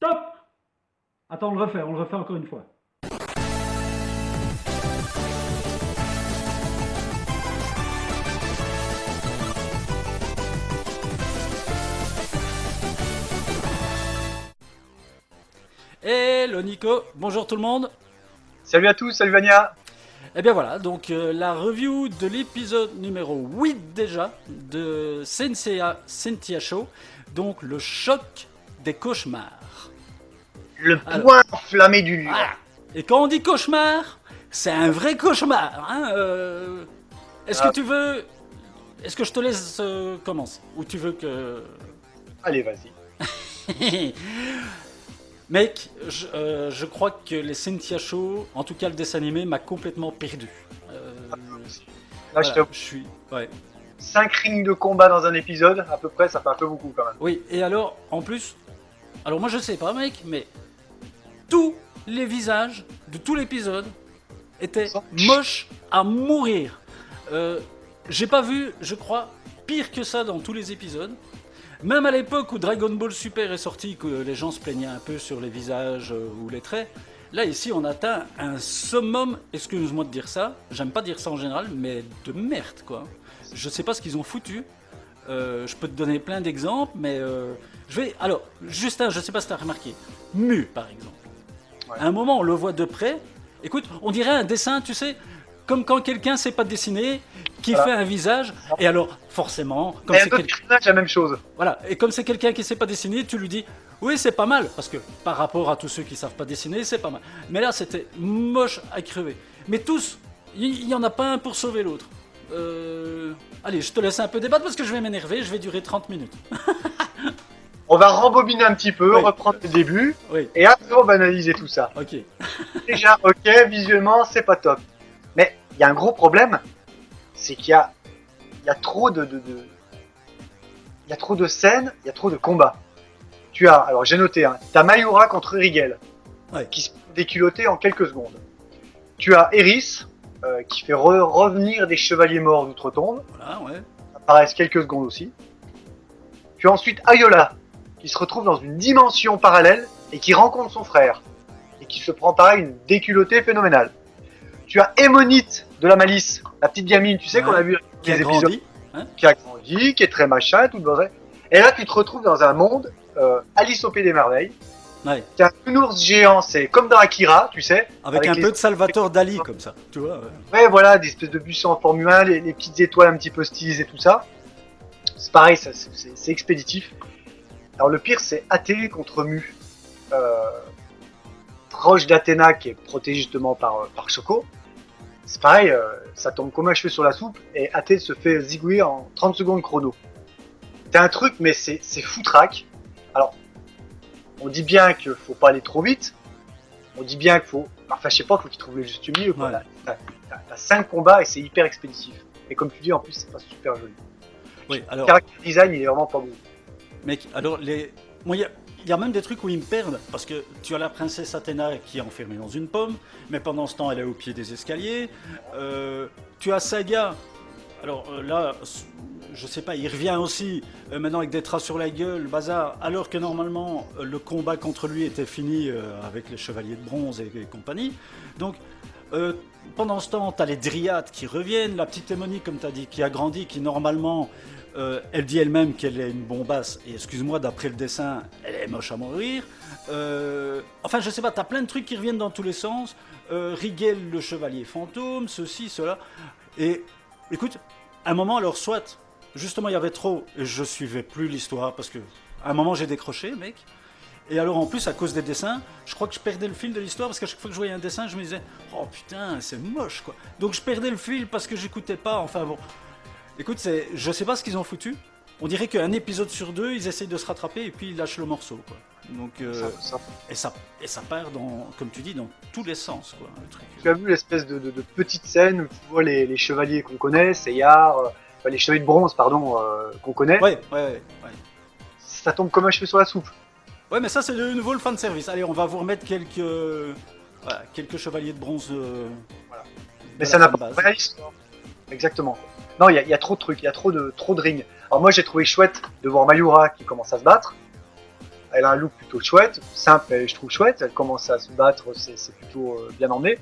Stop. Attends, on le refait encore une fois. Hello Nico, bonjour tout le monde. Salut à tous, salut Vania. Et bien voilà, donc la review de l'épisode numéro 8 déjà de Cynthia Show, donc le choc des cauchemars. Le point enflammé du livre. Ah, et quand on dit cauchemar, c'est un vrai cauchemar. Hein, est-ce que tu veux... Est-ce que je te laisse commencer? Ou tu veux que... Allez, vas-y. Mec, je crois que les Cynthia Show, en tout cas le dessin animé, m'a complètement perdu. Là, Voilà, je suis... Ouais. 5 rings de combat dans un épisode, à peu près, ça fait un peu beaucoup quand même. Oui, et alors, en plus... Alors moi je sais pas mec, mais... Tous les visages de tout l'épisode étaient moches à mourir. J'ai pas vu, je crois, pire que ça dans tous les épisodes. Même à l'époque où Dragon Ball Super est sorti, que les gens se plaignaient un peu sur les visages ou les traits, là ici on atteint un summum, excuse-moi de dire ça, j'aime pas dire ça en général, mais de merde quoi. Je sais pas ce qu'ils ont foutu, je peux te donner plein d'exemples, mais je vais... Alors, Justin, je sais pas si t'as remarqué, Mu par exemple. Ouais. À un moment on le voit de près, écoute, on dirait un dessin, tu sais, comme quand quelqu'un sait pas dessiner, qui fait un visage, et alors forcément, comme c'est la même chose. Voilà, et comme c'est quelqu'un qui sait pas dessiner, tu lui dis oui c'est pas mal, parce que par rapport à tous ceux qui savent pas dessiner, c'est pas mal. Mais là c'était moche à crever. Mais tous, il y en a pas un pour sauver l'autre. Allez, je te laisse un peu débattre parce que je vais m'énerver, je vais durer 30 minutes. On va rembobiner un petit peu, reprendre le début, et après on va analyser tout ça. Ok. Déjà, ok, visuellement c'est pas top. Mais il y a un gros problème, c'est qu'il y a trop de il y a trop de scènes, il y a trop de combats. Tu as, alors j'ai noté, t'as Mayura contre Rigel, qui se déculotté en quelques secondes. Tu as Eris, qui fait revenir des chevaliers morts d'outre-tombe. Voilà, ouais. Ça apparaissent quelques secondes aussi. Tu as ensuite Ayola, qui se retrouve dans une dimension parallèle et qui rencontre son frère. Et qui se prend pareil une déculottée phénoménale. Tu as Émonite de la Malice, la petite gamine, tu sais, qu'on a vu dans les épisodes. Qui a grandi, qui est très machin, tout le bordel. Et là, tu te retrouves dans un monde, Alice au Pays des Merveilles. Ouais. Tu as un ours géant, c'est comme dans Akira, tu sais. Avec un peu de Salvatore Dali, comme ça, tu vois. Ouais, voilà, des espèces de bus en Formule 1, les petites étoiles un petit peu stylisées, tout ça. C'est pareil, c'est expéditif. Alors le pire, c'est Athée contre Mu. Proche d'Athéna, qui est protégée justement par Choco. C'est pareil, ça tombe comme un cheveu sur la soupe, et Athée se fait zigouiller en 30 secondes chrono. C'est un truc, mais c'est foutraque. Alors, on dit bien qu'il faut pas aller trop vite. On dit bien qu'il faut... Enfin, je sais pas, faut qu'il trouve le juste milieu. Ouais. T'as 5 combats et c'est hyper expéditif. Et comme tu dis, en plus, c'est pas super joli. Oui, alors... Le character design, il est vraiment pas beau. Mec, alors, Moi, il y a même des trucs où ils me perdent, parce que tu as la princesse Athéna qui est enfermée dans une pomme, mais pendant ce temps, elle est au pied des escaliers. Tu as Saga, alors là, je sais pas, il revient aussi, maintenant avec des traces sur la gueule, bazar, alors que normalement, le combat contre lui était fini avec les chevaliers de bronze et compagnie. Donc, pendant ce temps, tu as les dryades qui reviennent, la petite Émonie, comme tu as dit, qui a grandi, qui normalement... elle dit elle-même qu'elle est une bombasse, et excuse-moi, d'après le dessin, elle est moche à mourir. Enfin, je sais pas, t'as plein de trucs qui reviennent dans tous les sens. Rigel, le chevalier fantôme, ceci, cela. Et écoute, à un moment, alors, soit, justement, il y avait trop, et je suivais plus l'histoire, parce que à un moment, j'ai décroché, mec. Et alors, en plus, à cause des dessins, je crois que je perdais le fil de l'histoire, parce qu'à chaque fois que je voyais un dessin, je me disais, oh putain, c'est moche, quoi. Donc, je perdais le fil parce que j'écoutais pas, enfin bon. Écoute, je sais pas ce qu'ils ont foutu. On dirait qu'un épisode sur 2, ils essayent de se rattraper et puis ils lâchent le morceau, quoi. Donc, et ça part dans, comme tu dis, dans tous les sens, quoi. Le truc. Tu as vu l'espèce de petite scène où tu vois les chevaliers qu'on connaît, Seyar, les chevaliers de bronze, pardon, qu'on connaît. Ouais. Ça tombe comme un cheveu sur la soupe. Ouais, mais ça c'est de nouveau le fan service. Allez, on va vous remettre quelques chevaliers de bronze. Voilà. Mais ça n'a pas de réalisme. Exactement. Non, il y a trop de trucs, il y a trop de rings. Alors moi j'ai trouvé chouette de voir Mayura qui commence à se battre. elle a un look plutôt chouette, simple, mais je trouve chouette. Elle commence à se battre, c'est plutôt bien emmené.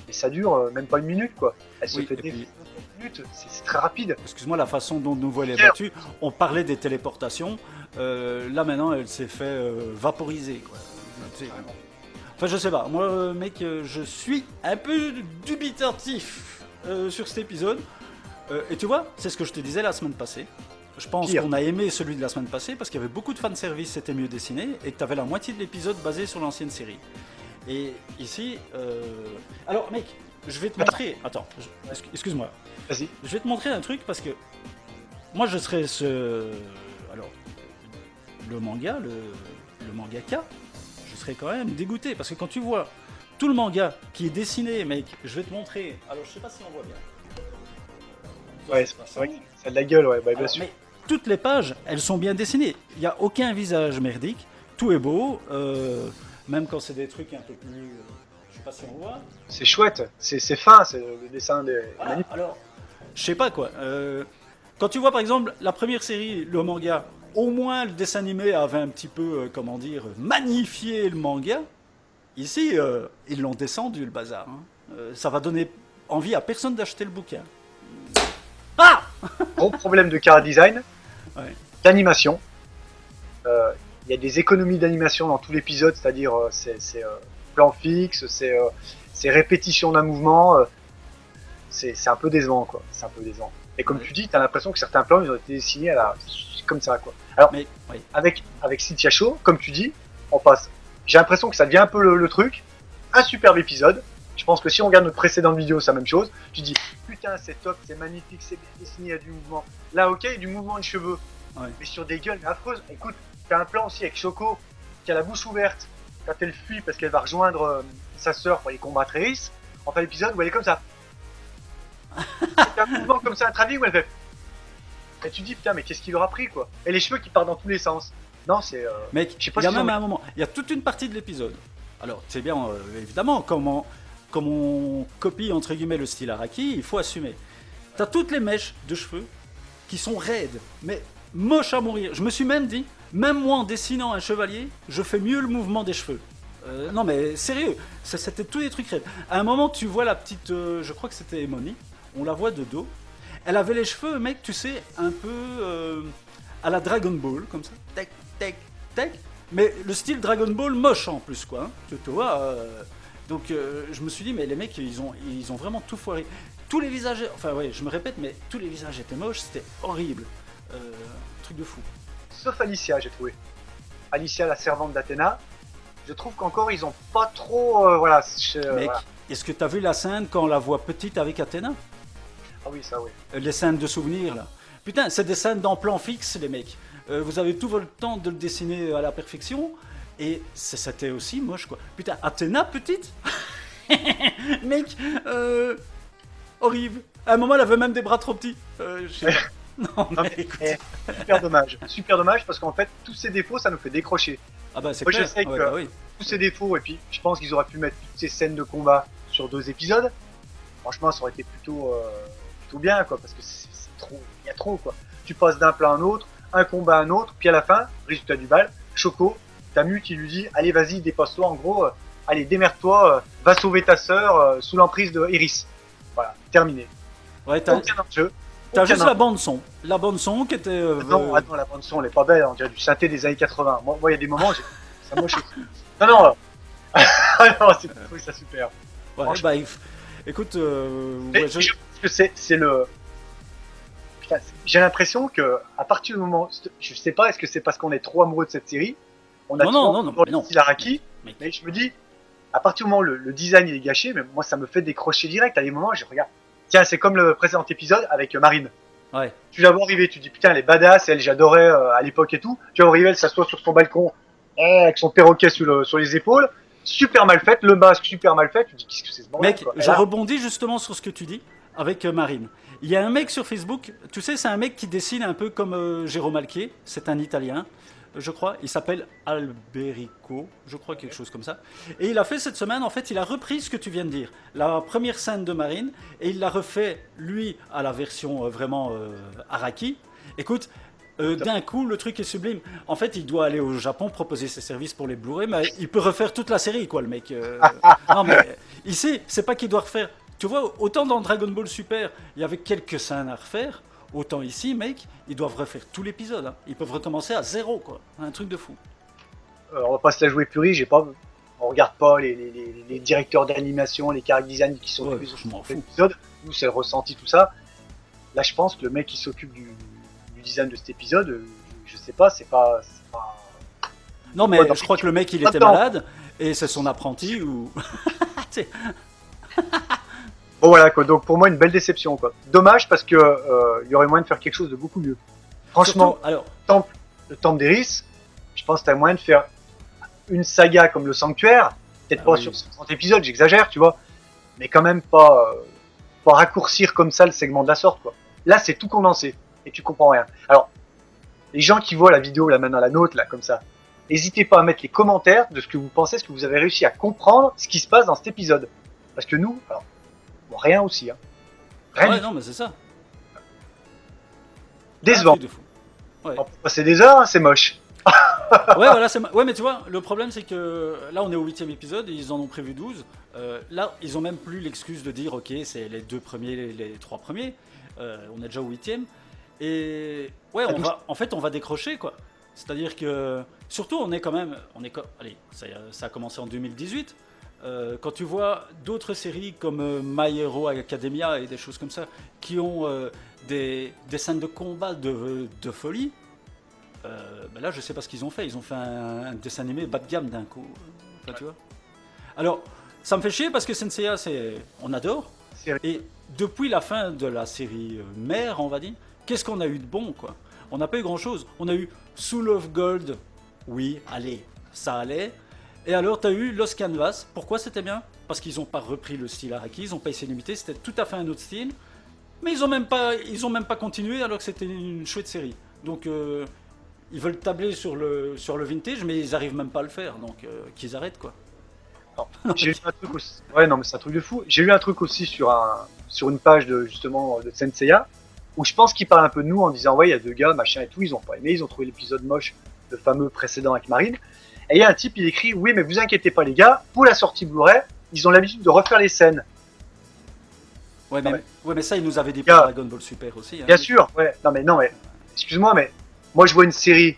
Et ça dure même pas une minute, quoi. Elle se fait défoncer en une minute, c'est très rapide. Excuse-moi, la façon dont nous voit les battus, on parlait des téléportations. Là maintenant, elle s'est fait vaporiser, quoi. Enfin, je sais pas. Moi, mec, je suis un peu dubitatif sur cet épisode. Et tu vois, c'est ce que je te disais la semaine passée. Je pense qu'on a aimé celui de la semaine passée parce qu'il y avait beaucoup de fanservice, c'était mieux dessiné, et que tu avais la moitié de l'épisode basé sur l'ancienne série. Et ici... Alors, mec, je vais te montrer... Attends, excuse-moi. Vas-y. Je vais te montrer un truc parce que... Moi, je serais ce... Alors, le manga, le mangaka, je serais quand même dégoûté. Parce que quand tu vois tout le manga qui est dessiné, mec, je vais te montrer... Alors, je sais pas si on voit bien. Ouais, c'est vrai que ça a de la gueule, ouais, bah, bien sûr. Mais toutes les pages, elles sont bien dessinées. Il n'y a aucun visage merdique. Tout est beau. Même quand c'est des trucs un peu plus... je sais pas si on voit. C'est chouette. C'est fin, c'est le dessin des... Voilà, alors, je sais pas quoi. Quand tu vois par exemple la première série, le manga, au moins le dessin animé avait un petit peu, comment dire, magnifié le manga. Ici, ils l'ont descendu le bazar. Hein. Ça va donner envie à personne d'acheter le bouquin. Ah! Gros problème de chara design, d'animation. Il y a des économies d'animation dans tout l'épisode, c'est-à-dire c'est plan fixe, c'est répétition d'un mouvement. C'est un peu décevant, quoi. C'est un peu décevant. Et comme tu dis, t'as l'impression que certains plans ils ont été dessinés comme ça, quoi. Alors, avec Cynthia Shaw, comme tu dis, on passe. J'ai l'impression que ça devient un peu le truc. Un superbe épisode. Je pense que si on regarde notre précédente vidéo, c'est la même chose. Tu dis, putain, c'est top, c'est magnifique, c'est bien dessiné, il y a du mouvement. Là, ok, il y a du mouvement de cheveux. Ouais. Mais sur des gueules affreuses. Écoute, t'as un plan aussi avec Choco, qui a la bouche ouverte, quand elle fuit parce qu'elle va rejoindre sa sœur pour aller combattre Eris. Enfin, l'épisode où elle est comme ça. C'est un mouvement comme ça, un travelling où elle fait. Et tu dis, putain, mais qu'est-ce qu'il aura pris, quoi. Et les cheveux qui partent dans tous les sens. Non, c'est. Mec, il y a même un moment, il y a toute une partie de l'épisode. Alors, c'est bien, évidemment, comme on copie entre guillemets le style Araki, il faut assumer. T'as toutes les mèches de cheveux qui sont raides, mais moches à mourir. Je me suis même dit, même moi en dessinant un chevalier, je fais mieux le mouvement des cheveux. Non mais sérieux, c'était tous des trucs raides. À un moment, tu vois la petite, je crois que c'était Emony, on la voit de dos. Elle avait les cheveux, mec, tu sais, un peu à la Dragon Ball, comme ça. Tac, tac, tac. Mais le style Dragon Ball moche en plus, quoi. Hein. Tu vois. Donc je me suis dit, mais les mecs, ils ont vraiment tout foiré. Tous les visages, enfin ouais, je me répète, mais tous les visages étaient moches, c'était horrible. Truc de fou. Sauf Alicia, j'ai trouvé. Alicia, la servante d'Athéna. Je trouve qu'encore, ils ont pas trop... voilà. Mec, est-ce que t'as vu la scène quand on la voit petite avec Athéna? Ah oui, ça oui. Les scènes de souvenirs, là. Putain, c'est des scènes dans plan fixe, les mecs. Vous avez tout votre temps de le dessiner à la perfection. Et c'était aussi moche, quoi. Putain, Athéna, petite. Mec, horrible. À un moment, elle avait même des bras trop petits. Je sais pas. Non, mais écoute. Super dommage. Super dommage parce qu'en fait, tous ces défauts, ça nous fait décrocher. Ah bah c'est Moi, clair. je sais que oui. tous ces défauts, et puis je pense qu'ils auraient pu mettre toutes ces scènes de combat sur 2 épisodes. Franchement, ça aurait été plutôt bien, quoi, parce que c'est trop, il y a trop, quoi. Tu passes d'un plan à un autre, un combat à un autre, puis à la fin, résultat du bal, Choco, ta mue qui lui dit, allez, vas-y, dépasse-toi, en gros, allez, démerde-toi, va sauver ta sœur sous l'emprise de Iris. Voilà, terminé. Ouais, t'as juste la bande son. La bande son qui était. Non, attends, la bande son, elle est pas belle, on dirait du synthé des années 80. Moi, il y a des moments, ça moche aussi. Non, c'est trouvé ça super. Ouais, bah, écoute, je pense que c'est le. Putain, j'ai l'impression que à partir du moment, je sais pas, est-ce que c'est parce qu'on est trop amoureux de cette série, on a non, le style Araki, mais je me dis, à partir du moment où le design il est gâché, mais moi ça me fait décrocher direct. À des moments, je regarde. Tiens, c'est comme le précédent épisode avec Marine. Ouais. Tu la vois arriver, tu dis putain, elle est badass, elle, j'adorais à l'époque et tout. Tu la vois arriver, elle s'assoit sur son balcon avec son perroquet sur les épaules. Super mal faite, le masque super mal fait. Tu dis qu'est-ce que c'est ce bordel? Mec, je rebondis justement sur ce que tu dis avec Marine. Il y a un mec sur Facebook, tu sais, c'est un mec qui dessine un peu comme Jérôme Alquier, c'est un Italien. Je crois, il s'appelle Alberico, je crois quelque chose comme ça. Et il a fait cette semaine, en fait, il a repris ce que tu viens de dire, la première scène de Marine, et il l'a refait, lui, à la version vraiment Araki. Écoute, D'un coup, le truc est sublime. En fait, il doit aller au Japon proposer ses services pour les Blu-ray, mais il peut refaire toute la série, quoi, le mec. Non, mais il sait, c'est pas qu'il doit refaire. Tu vois, autant dans Dragon Ball Super, il y avait quelques scènes à refaire, autant ici, mec, ils doivent refaire tout l'épisode. Hein. Ils peuvent recommencer à zéro, quoi. Un truc de fou. On va pas se la jouer purée, on regarde pas les directeurs d'animation, les character design qui sont je m'en fous. l'épisode. Nous, c'est le ressenti, tout ça. Là, je pense que le mec qui s'occupe du design de cet épisode, je sais pas, c'est pas... Non, mais je crois que le mec, il était malade, et c'est son apprenti, ou... Bon, voilà, quoi. Donc, pour moi, une belle déception, quoi. Dommage, parce que il y aurait moyen de faire quelque chose de beaucoup mieux. Franchement, surtout, alors... le Temple d'Eris, je pense que t'as moyen de faire une saga comme le Sanctuaire, peut-être pas sur 130 épisodes, j'exagère, tu vois, mais quand même pas raccourcir comme ça le segment de la sorte, quoi. Là, c'est tout condensé, et tu comprends rien. Alors, les gens qui voient la vidéo, là, maintenant la nôtre, là, comme ça, n'hésitez pas à mettre les commentaires de ce que vous pensez, ce que vous avez réussi à comprendre, ce qui se passe dans cet épisode. Parce que nous, alors, bon, rien aussi, hein. Rien ouais, non, mais c'est ça. Décevant. Ouais. On peut passer des heures, hein, c'est moche. Ouais, voilà, ouais, mais tu vois, le problème c'est que là on est au 8e épisode, ils en ont prévu 12. Là, ils ont même plus l'excuse de dire ok, c'est les 2 premiers, les 3 premiers. On est déjà au 8e. Et ouais, on va décrocher quoi. C'est-à-dire que surtout on est quand même, allez, ça a commencé en 2018. Quand tu vois d'autres séries comme My Hero Academia et des choses comme ça qui ont des scènes de combat de folie. Ben là, je sais pas ce qu'ils ont fait. Ils ont fait un dessin animé bas de gamme d'un coup. Enfin, tu vois. Alors, ça me fait chier parce que Senseiya, on adore. Et depuis la fin de la série mère, on va dire, qu'est-ce qu'on a eu de bon, quoi? On n'a pas eu grand-chose. On a eu Soul of Gold. Oui, allez, ça allait. Et alors, tu as eu Lost Canvas. Pourquoi c'était bien? Parce qu'ils n'ont pas repris le style Araki, ils n'ont pas essayé d'imiter. C'était tout à fait un autre style. Mais ils ont même pas continué alors que c'était une chouette série. Donc... ils veulent tabler sur le vintage, mais ils arrivent même pas à le faire, donc qu'ils arrêtent quoi. J'ai eu un truc aussi. Ouais, non, mais c'est un truc de fou. J'ai eu un truc aussi sur une page de Senseiya, où je pense qu'ils parlent un peu de nous en disant ouais, il y a 2 gars, machin et tout, ils ont pas aimé, ils ont trouvé l'épisode moche, le fameux précédent avec Marine. Et il y a un type, il écrit oui, mais vous inquiétez pas les gars, pour la sortie Blu-ray, ils ont l'habitude de refaire les scènes. Ouais, mais ça, ils nous avaient dit pour Dragon Ball Super aussi. Hein, bien sûr, ouais. Non, mais excuse-moi, mais moi, je vois une série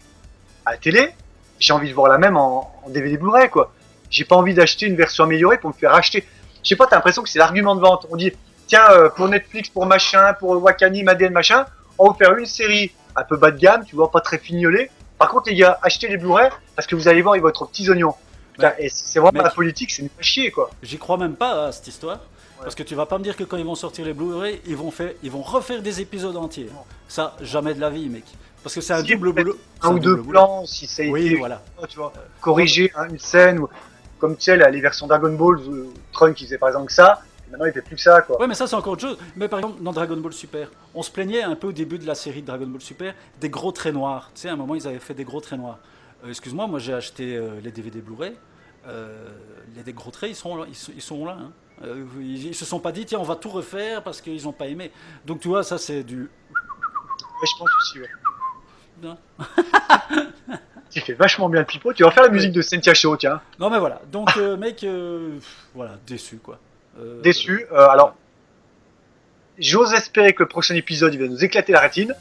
à la télé, j'ai envie de voir la même en DVD Blu-ray, quoi. J'ai pas envie d'acheter une version améliorée pour me faire acheter. Je sais pas, t'as l'impression que c'est l'argument de vente. On dit, tiens, pour Netflix, pour machin, pour Wakanim, Madden, machin, on va vous faire une série un peu bas de gamme, tu vois, pas très fignolée. Par contre, les gars, achetez les Blu-ray parce que vous allez voir, ils vont être aux petits oignons. Putain, et c'est vraiment la politique, c'est une chier, quoi. J'y crois même pas à cette histoire. Parce que tu vas pas me dire que quand ils vont sortir les Blu-ray, ils vont refaire des épisodes entiers. Ça, jamais de la vie, mec. Parce que c'est un double boulot. Un ou 2 plans, si ça a été, voilà. Tu vois, corriger une scène, ou, comme tu sais, les versions Dragon Ball, Trunks, il faisait par exemple ça, et maintenant il fait plus que ça, quoi. Ouais, mais ça c'est encore autre chose. Mais par exemple, dans Dragon Ball Super, on se plaignait un peu au début de la série de Dragon Ball Super des gros traits noirs. Tu sais, à un moment, ils avaient fait des gros traits noirs. Excuse-moi, moi j'ai acheté les DVD Blu-ray. Les gros traits, ils sont là. Hein. Ils se sont pas dit, tiens, on va tout refaire parce qu'ils ont pas aimé. Donc tu vois, ça c'est du... Ouais, je pense aussi, ouais. Non. Tu fais vachement bien le pipeau. Tu vas faire la musique de Sentia Show, tiens. Non mais voilà. Donc mec, voilà, déçu quoi. Déçu. Alors, j'ose espérer que le prochain épisode il va nous éclater la rétine.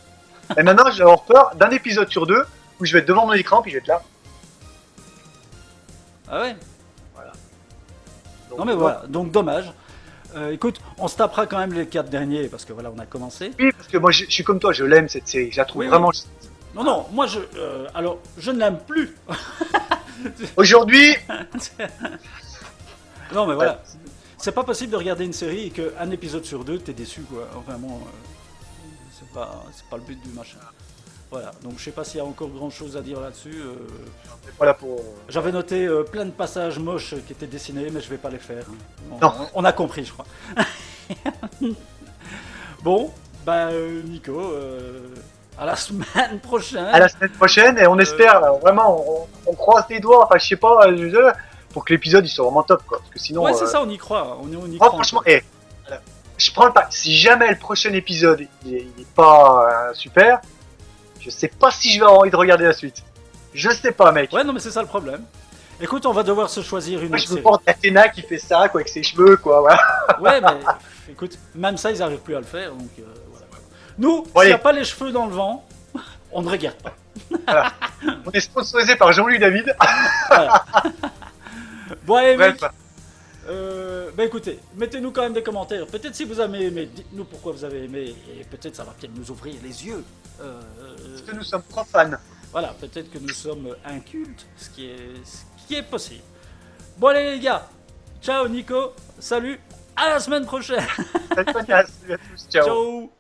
Et maintenant, j'ai avoir peur d'un épisode sur 2 où je vais être devant mon écran puis je vais être là. Ah ouais. Voilà. Donc, non mais voilà. Donc dommage. Écoute, on se tapera quand même les 4 derniers parce que voilà, on a commencé. Oui, parce que moi, je suis comme toi, je l'aime cette série. Je la trouve vraiment. Oui. Non, moi alors, je ne l'aime plus. Aujourd'hui. Non, mais voilà. C'est pas possible de regarder une série et qu'un épisode sur 2, t'es déçu, quoi. Enfin bon, c'est pas le but du machin. Voilà, donc je sais pas s'il y a encore grand chose à dire là-dessus. Voilà pour... J'avais noté plein de passages moches qui étaient dessinés, mais je vais pas les faire. Non. On a compris, je crois. Bon, bah Nico, à la semaine prochaine. À la semaine prochaine, et on espère, vraiment, on croise les doigts, enfin je sais pas, pour que l'épisode il soit vraiment top, quoi. Parce que sinon... Ouais, c'est ça, on y croit. On y croit, franchement, je prends le pas. Si jamais le prochain épisode il est pas super, Je sais pas si je vais avoir envie de regarder la suite. Je sais pas, mec. Ouais, non, mais c'est ça le problème. Écoute, on va devoir se choisir une Moi, autre je me série. pense Athéna qui fait ça, quoi, avec ses cheveux, quoi, voilà. Ouais, mais écoute, même ça, ils n'arrivent plus à le faire, donc voilà. Nous, Bon, s'il n'y a allez. pas les cheveux dans le vent, on ne regarde pas. Voilà. On est sponsorisé par Jean-Louis David. Voilà. Bon, allez, Bref. mec. Bah écoutez, mettez-nous quand même des commentaires. Peut-être si vous avez aimé, dites-nous pourquoi vous avez aimé, et peut-être ça va peut-être nous ouvrir les yeux. Parce que nous sommes profanes. Voilà, peut-être que nous sommes incultes, ce qui est possible. Bon allez les gars, ciao Nico, salut, à la semaine prochaine. Salut, Agnès. Salut à tous. Ciao. Ciao.